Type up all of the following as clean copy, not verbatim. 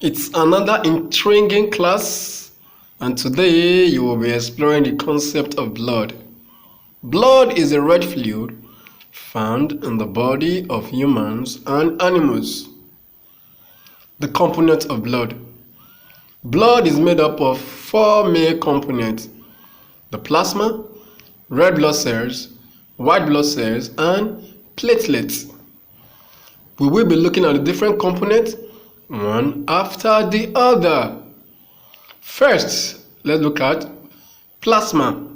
It's another intriguing class, and today you will be exploring the concept of blood. Blood is a red fluid found in the body of humans and animals. The components of blood. Blood is made up of four main components: the plasma, red blood cells, white blood cells, and platelets. We will be looking at the different components one after the other. First, let's look at plasma.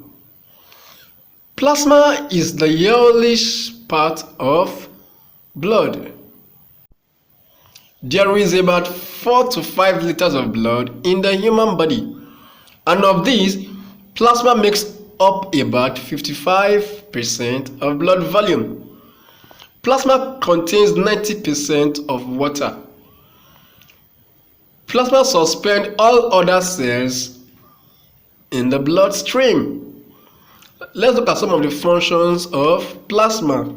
Plasma is the yellowish part of blood. There is about 4 to 5 liters of blood in the human body, and of these, plasma makes up about 55% of blood volume. Plasma contains 90% of water. Plasma suspends all other cells in the bloodstream. Let's look at some of the functions of plasma.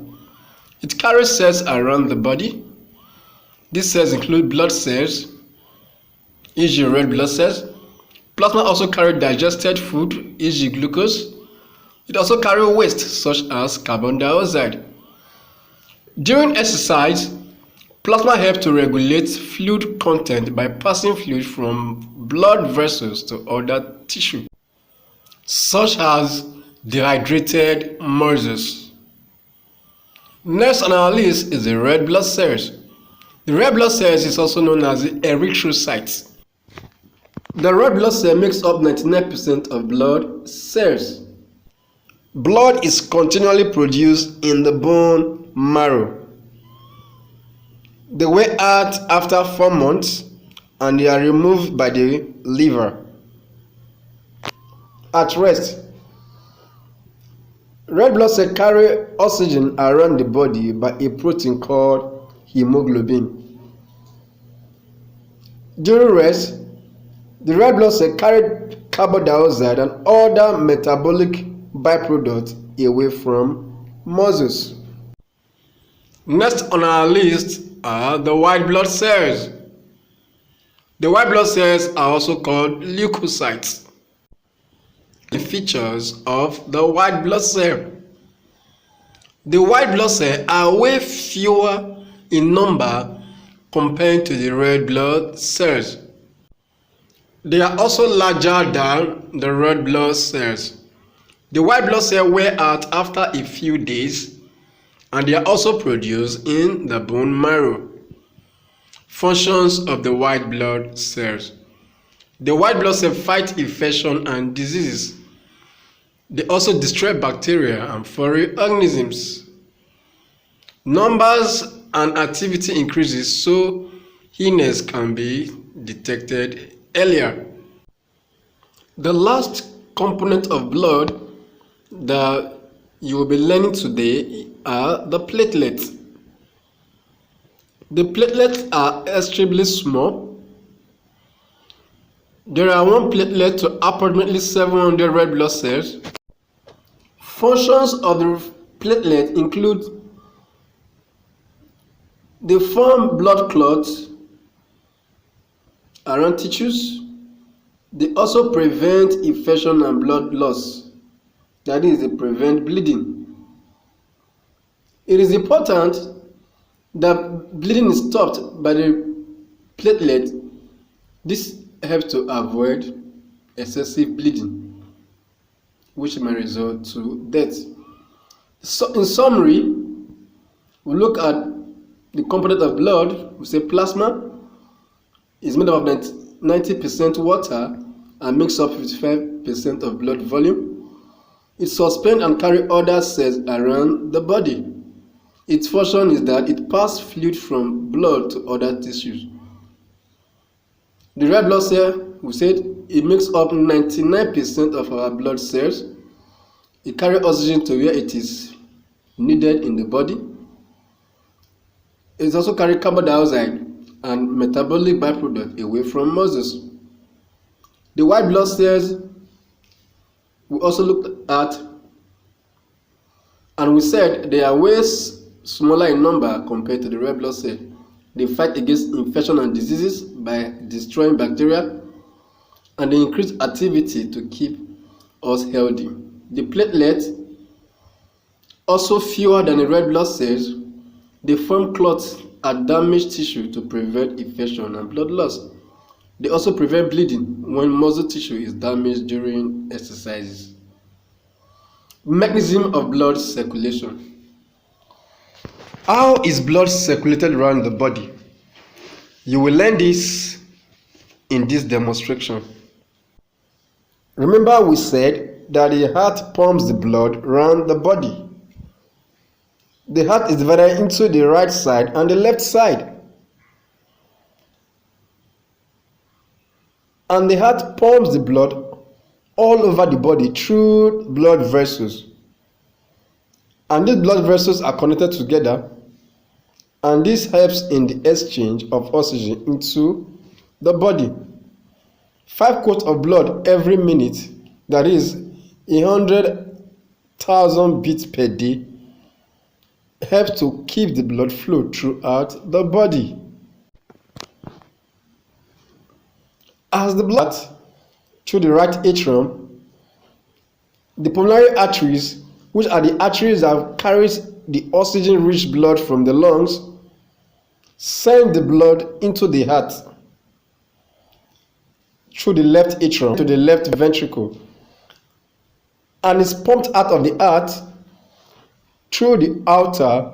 It carries cells around the body. These cells include blood cells, e.g. red blood cells. Plasma also carries digested food, e.g. glucose. It also carries waste such as carbon dioxide. During exercise, plasma helps to regulate fluid content by passing fluid from blood vessels to other tissue, such as dehydrated muscles. Next on our list is the red blood cells. The red blood cells is also known as the erythrocytes. The red blood cell makes up 99% of blood cells. Blood is continually produced in the bone marrow. They weigh out after 4 months and they are removed by the liver. At rest, red blood cells carry oxygen around the body by a protein called hemoglobin. During rest, the red blood cells carry carbon dioxide and other metabolic byproducts away from muscles. Next on our list are the white blood cells. The white blood cells are also called leukocytes. The features of the white blood cell. The white blood cells are way fewer in number compared to the red blood cells. They are also larger than the red blood cells. The white blood cells wear out after a few days, and they are also produced in the bone marrow. Functions of the white blood cells. The white blood cells fight infection and diseases. They also destroy bacteria and foreign organisms. Numbers and activity increases so illness can be detected earlier. The last component of blood that you will be learning today are the platelets. The platelets are extremely small. There are 1 platelet to approximately 700 red blood cells. Functions of the platelet include: they form blood clots around tissues. They also prevent infection and blood loss. That is, they prevent bleeding. It is important that bleeding is stopped by the platelet. This helps to avoid excessive bleeding, which may result to death. So, in summary, we look at the component of blood. We say plasma is made up of 90% water and makes up 55% of blood volume. It suspends and carries other cells around the body. Its function is that it passes fluid from blood to other tissues. The red blood cell, we said, it makes up 99% of our blood cells. It carries oxygen to where it is needed in the body. It also carries carbon dioxide and metabolic byproducts away from muscles. The white blood cells we also looked at, and we said they are way smaller in number compared to the red blood cell. They fight against infection and diseases by destroying bacteria, and they increase activity to keep us healthy. The platelets, also fewer than the red blood cells, they form clots at damaged tissue to prevent infection and blood loss. They also prevent bleeding when muscle tissue is damaged during exercises. Mechanism of blood circulation. How is blood circulated around the body? You will learn this in this demonstration. Remember, we said that the heart pumps the blood around the body. The heart is divided into the right side and the left side. And the heart pumps the blood all over the body through blood vessels. And these blood vessels are connected together, and this helps in the exchange of oxygen into the body. 5 quarts of blood every minute, that is 100,000 beats per day, helps to keep the blood flow throughout the body. As the blood through the right atrium, the pulmonary arteries, which are the arteries that carries the oxygen-rich blood from the lungs, send the blood into the heart through the left atrium to the left ventricle, and is pumped out of the heart through the aorta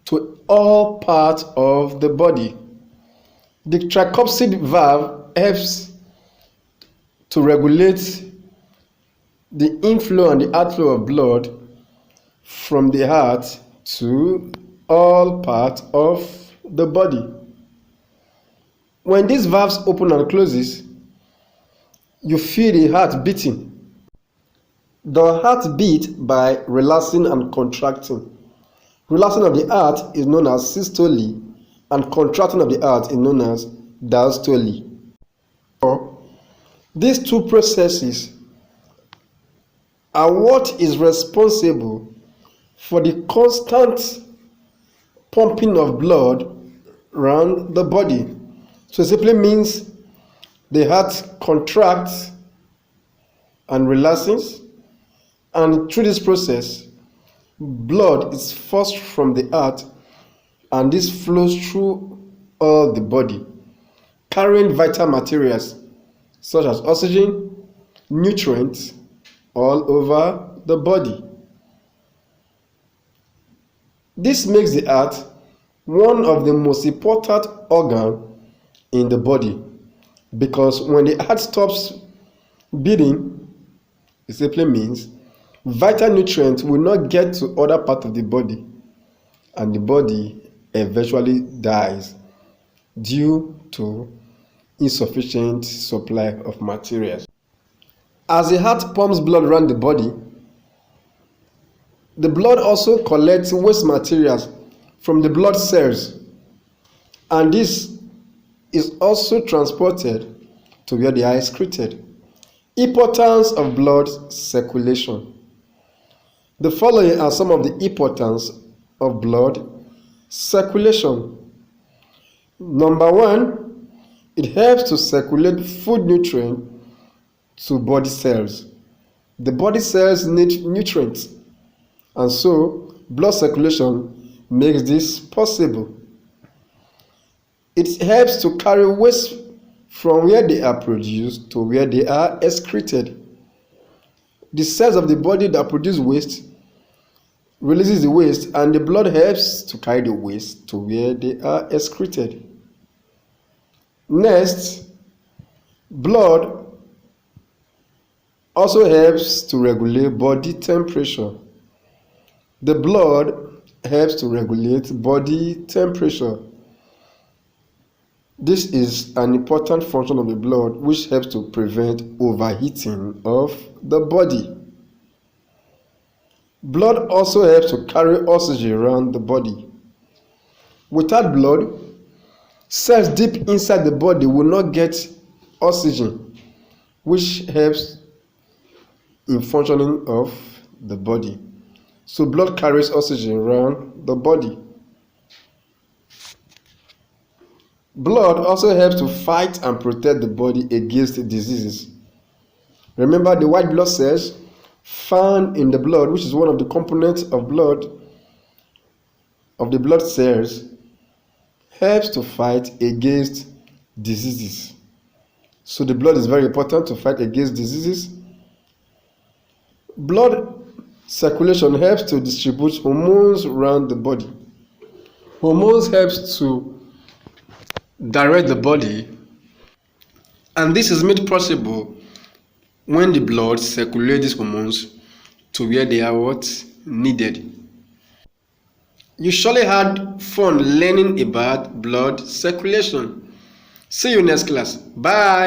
to all parts of the body. The tricuspid valve helps to regulate the inflow and the outflow of blood from the heart to all parts of the body. When these valves open and closes, you feel the heart beating. The heart beats by relaxing and contracting. Relaxing of the heart is known as systole, and contracting of the heart is known as diastole. These two processes are what is responsible for the constant pumping of blood around the body. So it simply means the heart contracts and relaxes, and through this process, blood is forced from the heart, and this flows through all the body, carrying vital materials such as oxygen, nutrients, all over the body. This makes the heart one of the most important organs in the body, because when the heart stops beating, it simply means vital nutrients will not get to other parts of the body, and the body eventually dies due to insufficient supply of materials. As the heart pumps blood around the body, the blood also collects waste materials from the blood cells, and this is also transported to where they are excreted. Importance of blood circulation. The following are some of the importance of blood circulation. Number 1, it helps to circulate food nutrients to body cells. The body cells need nutrients, and so blood circulation makes this possible. It helps to carry waste from where they are produced to where they are excreted. The cells of the body that produce waste releases the waste, and the blood helps to carry the waste to where they are excreted. Next, blood also helps to regulate body temperature. The blood helps to regulate body temperature. This is an important function of the blood which helps to prevent overheating of the body. Blood also helps to carry oxygen around the body. Without blood, cells deep inside the body will not get oxygen, which helps in functioning of the body. So blood carries oxygen around the body. Blood also helps to fight and protect the body against diseases. Remember, the white blood cells found in the blood, which is one of the components of blood, of the blood cells, helps to fight against diseases. So the blood is very important to fight against diseases. Blood circulation helps to distribute hormones around the body. Hormones helps to direct the body, and this is made possible when the blood circulates these hormones to where they are needed. You surely had fun learning about blood circulation. See you next class. Bye.